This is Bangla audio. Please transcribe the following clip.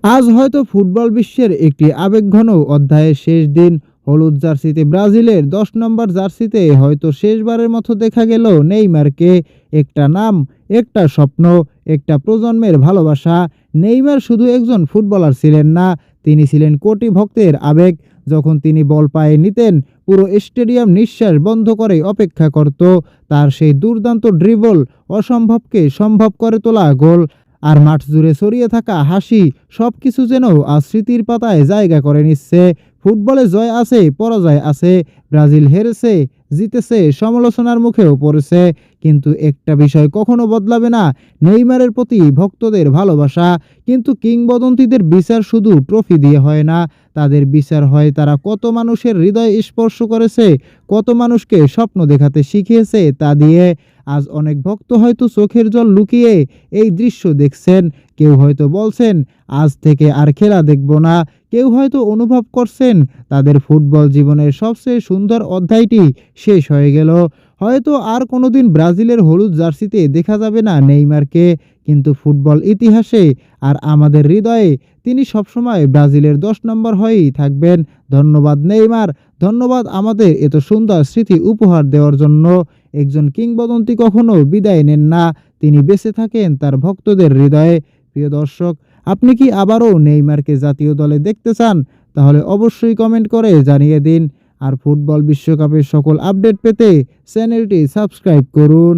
আজ হয়তো ফুটবল বিশ্বের একটি আবেগঘন অধ্যায়ের শেষ দিন। হলুদ জার্সিতে ব্রাজিলের ১০ নম্বর জার্সিতে হয়তো শেষবারের মতো দেখা গেল নেইমারকে। একটা নাম, একটা স্বপ্ন, একটা প্রজন্মের ভালোবাসা। নেইমার শুধু একজন ফুটবলার ছিলেন না, তিনি ছিলেন কোটি ভক্তের আবেগ। যখন তিনি বল পায়ে নিতেন, পুরো স্টেডিয়াম নিঃশ্বাস বন্ধ করে অপেক্ষা করত। তার সেই দুর্দান্ত ড্রিবল, অসম্ভবকে সম্ভব করে তোলা গোল আর মাঠ জুড়ে ছড়িয়ে থাকা হাসি, সবকিছু যেন আজ স্মৃতির পাতায় জায়গা করে নিচ্ছে। ফুটবলে জয় আছে, পরাজয় আছে, ব্রাজিল হেরেছে, জিতেছে, সমালোচনার মুখেও পড়েছে, কিন্তু একটা বিষয় কখনো বদলাবে না, নেইমারের প্রতি ভক্তদের ভালোবাসা। কিন্তু কিংবদন্তিদের বিচার শুধু ট্রফি দিয়ে হয় না, তাদের বিচার হয় তারা কত মানুষের হৃদয় স্পর্শ করেছে, কত মানুষকে স্বপ্ন দেখাতে শিখিয়েছে তা দিয়ে। আজ অনেক ভক্ত হয়তো চোখের জল লুকিয়ে এই দৃশ্য দেখছেন। কেউ হয়তো বলছেন আজ থেকে আর খেলা দেখব না। কেউ হয়তো অনুভব করছেন তাদের ফুটবল জীবনের সবচেয়ে সুন্দর অধ্যায়টি শেষ হয়ে গেল। হয়তো আর কোনোদিন ব্রাজিলের হলুদ জার্সিতে দেখা যাবে না নেইমারকে, কিন্তু ফুটবল ইতিহাসে আর আমাদের হৃদয়ে তিনি সবসময় ব্রাজিলের ১০ নম্বর হয়েই থাকবেন। ধন্যবাদ নেইমার, ধন্যবাদ আমাদের এত সুন্দর স্মৃতি উপহার দেওয়ার জন্য। একজন কিংবদন্তি কখনো বিদায় নেন না, তিনি বেঁচে থাকেন তার ভক্তদের হৃদয়ে। প্রিয় দর্শক, আপনি কি আবারও নেইমারকে জাতীয় দলে দেখতে চান? তাহলে অবশ্যই কমেন্ট করে জানিয়ে দিন। আর ফুটবল বিশ্বকাপের সকল আপডেট পেতে চ্যানেলটি সাবস্ক্রাইব করুন।